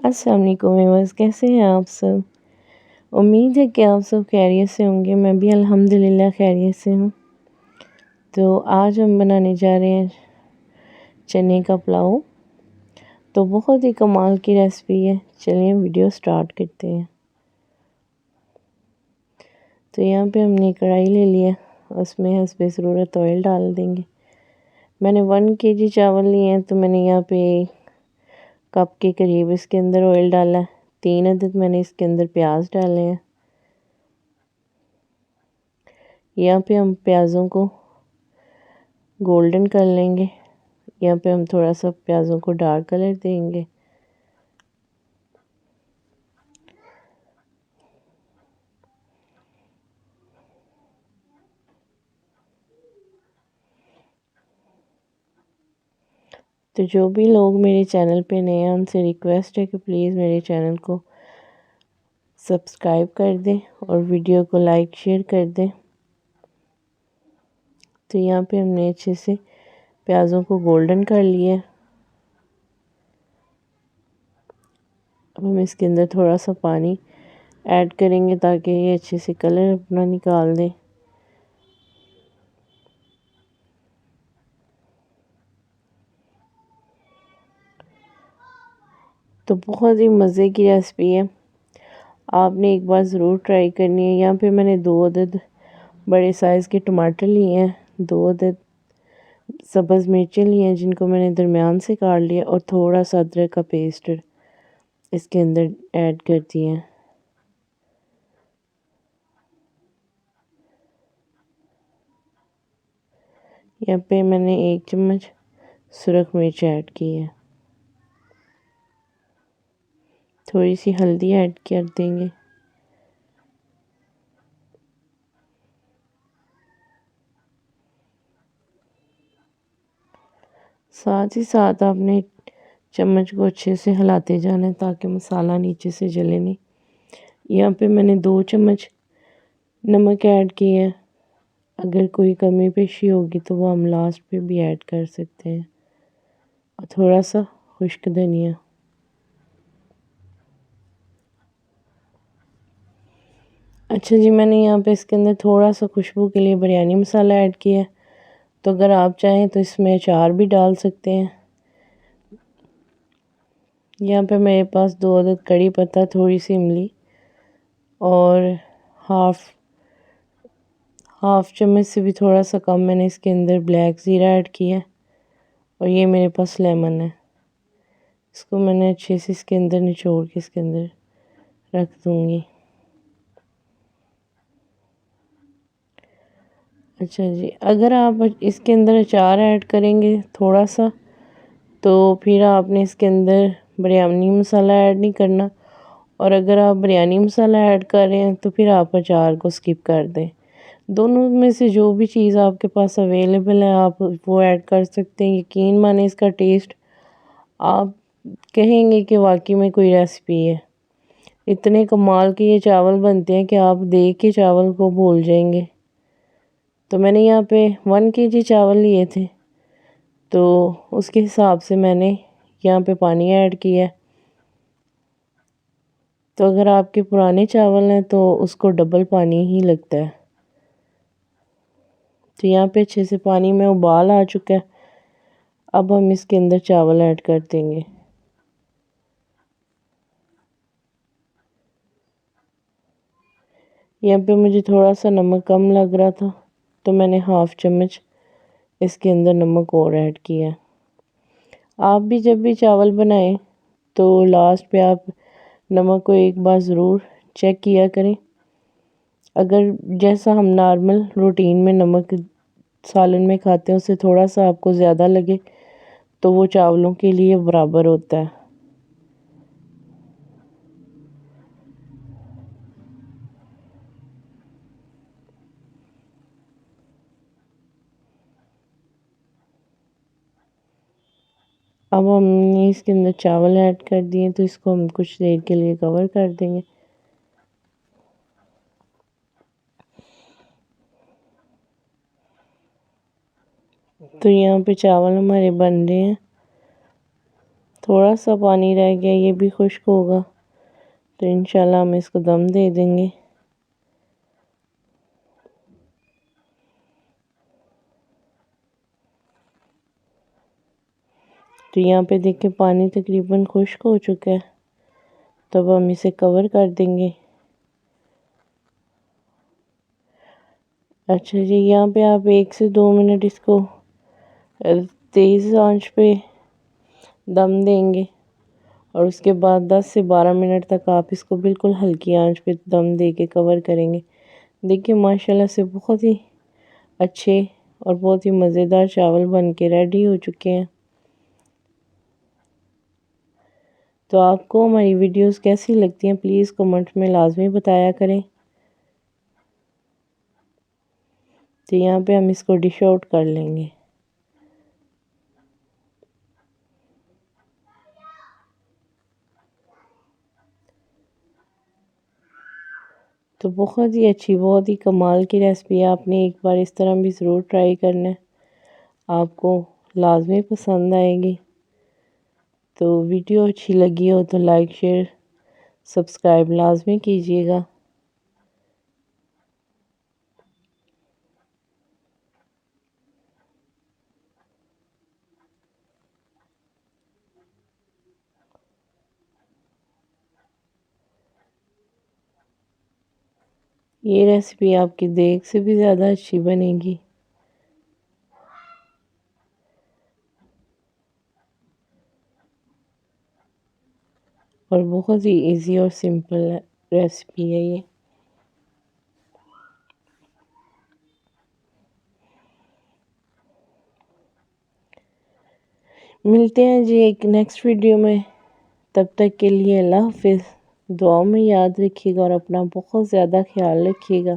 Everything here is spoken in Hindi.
अस्सलाम वालेकुम व्यूअर्स, कैसे हैं आप सब। उम्मीद है कि आप सब खैरियत से होंगे। मैं भी अल्हम्दुलिल्लाह खैरियत से हूँ। तो आज हम बनाने जा रहे हैं चने का पुलाव। तो बहुत ही कमाल की रेसिपी है। चलिए वीडियो स्टार्ट करते हैं। तो यहाँ पे हमने कढ़ाई ले लिया, उसमें हस्बे ज़रूरत ऑयल डाल देंगे। मैंने 1 kg चावल लिए हैं, तो मैंने यहाँ पे कप के करीब इसके अंदर ऑयल डाला है। 3 अदद मैंने इसके अंदर प्याज डाले हैं। यहाँ पे हम प्याज़ों को गोल्डन कर लेंगे। यहाँ पे हम थोड़ा सा प्याज़ों को डार्क कलर देंगे। तो जो भी लोग मेरे चैनल पे नए हैं, उनसे रिक्वेस्ट है कि प्लीज़ मेरे चैनल को सब्सक्राइब कर दें और वीडियो को लाइक शेयर कर दें। तो यहाँ पे हमने अच्छे से प्याज़ों को गोल्डन कर लिया। अब हम इसके अंदर थोड़ा सा पानी ऐड करेंगे ताकि ये अच्छे से कलर अपना निकाल दें। तो बहुत ही मज़े की रेसिपी है, आपने एक बार ज़रूर ट्राई करनी है। यहाँ पे मैंने 2 अदद बड़े साइज़ के टमाटर लिए हैं, 2 अदद सब्ज़ मिर्चें ली हैं जिनको मैंने दरमियान से काट लिया, और थोड़ा सा अदरक का पेस्ट इसके अंदर ऐड कर दिया है। यहाँ पे मैंने 1 चम्मच सुरख मिर्च ऐड की है। थोड़ी सी हल्दी ऐड कर देंगे। साथ ही साथ आपने चम्मच को अच्छे से हिलाते जाना है ताकि मसाला नीचे से जले नहीं। यहाँ पे मैंने 2 चम्मच नमक ऐड किया है। अगर कोई कमी पेशी होगी तो वो हम लास्ट पे भी ऐड कर सकते हैं। और थोड़ा सा खुश्क धनिया। अच्छा जी, मैंने यहाँ पे इसके अंदर थोड़ा सा खुशबू के लिए बिरयानी मसाला ऐड किया है। तो अगर आप चाहें तो इसमें अचार भी डाल सकते हैं। यहाँ पे मेरे पास 2 अदद कड़ी पत्ता, थोड़ी सी इमली और हाफ चम्मच से भी थोड़ा सा कम मैंने इसके अंदर ब्लैक ज़ीरा ऐड किया है। और ये मेरे पास लेमन है, इसको मैंने अच्छे से इसके अंदर निचोड़ के इसके अंदर रख दूँगी। अच्छा जी, अगर आप इसके अंदर अचार ऐड करेंगे थोड़ा सा, तो फिर आपने इसके अंदर बिरयानी मसाला ऐड नहीं करना। और अगर आप बिरयानी मसाला ऐड कर रहे हैं तो फिर आप अचार को स्किप कर दें। दोनों में से जो भी चीज़ आपके पास अवेलेबल है आप वो ऐड कर सकते हैं। यकीन माने इसका टेस्ट आप कहेंगे कि वाकई में कोई रेसिपी है। इतने कमाल के ये चावल बनते हैं कि आप देख के चावल को भूल जाएंगे। तो मैंने यहाँ पे 1 kg चावल लिए थे, तो उसके हिसाब से मैंने यहाँ पे पानी ऐड किया है। तो अगर आपके पुराने चावल हैं तो उसको डबल पानी ही लगता है। तो यहाँ पे अच्छे से पानी में उबाल आ चुका है। अब हम इसके अंदर चावल ऐड कर देंगे। यहाँ पे मुझे थोड़ा सा नमक कम लग रहा था, तो मैंने हाफ चम्मच इसके अंदर नमक और ऐड किया। आप भी जब भी चावल बनाएं तो लास्ट पे आप नमक को एक बार ज़रूर चेक किया करें। अगर जैसा हम नॉर्मल रूटीन में नमक सालन में खाते हैं उससे थोड़ा सा आपको ज़्यादा लगे तो वो चावलों के लिए बराबर होता है। अब हमने इसके अंदर चावल ऐड कर दिए, तो इसको हम कुछ देर के लिए कवर कर देंगे। तो यहाँ पे चावल हमारे बन रहे हैं। थोड़ा सा पानी रह गया, ये भी खुश्क होगा तो इंशाल्लाह हम इसको दम दे देंगे। तो यहाँ पे देखिए पानी तकरीबन खुश्क हो चुका है, तब हम इसे कवर कर देंगे। अच्छा जी, यहाँ पे आप 1 से 2 मिनट इसको तेज़ आंच पे दम देंगे और उसके बाद 10 से 12 मिनट तक आप इसको बिल्कुल हल्की आंच पे दम दे के कवर करेंगे। देखिए माशाल्लाह से बहुत ही अच्छे और बहुत ही मज़ेदार चावल बन के रेडी हो चुके हैं। तो आपको हमारी वीडियोस कैसी लगती हैं प्लीज़ कमेंट में लाजमी बताया करें। तो यहाँ पे हम इसको डिश आउट कर लेंगे। तो बहुत ही अच्छी, बहुत ही कमाल की रेसिपी है, आपने एक बार इस तरह भी ज़रूर ट्राई करना है, आपको लाजमी पसंद आएगी। तो वीडियो अच्छी लगी हो तो लाइक शेयर सब्सक्राइब लाजमी कीजिएगा। ये रेसिपी आपकी देख से भी ज़्यादा अच्छी बनेगी। और बहुत ही इजी और सिंपल रेसिपी है ये। मिलते हैं जी एक नेक्स्ट वीडियो में, तब तक के लिए अल्लाह हाफिज़। दुआओं में याद रखिएगा और अपना बहुत ज़्यादा ख्याल रखिएगा।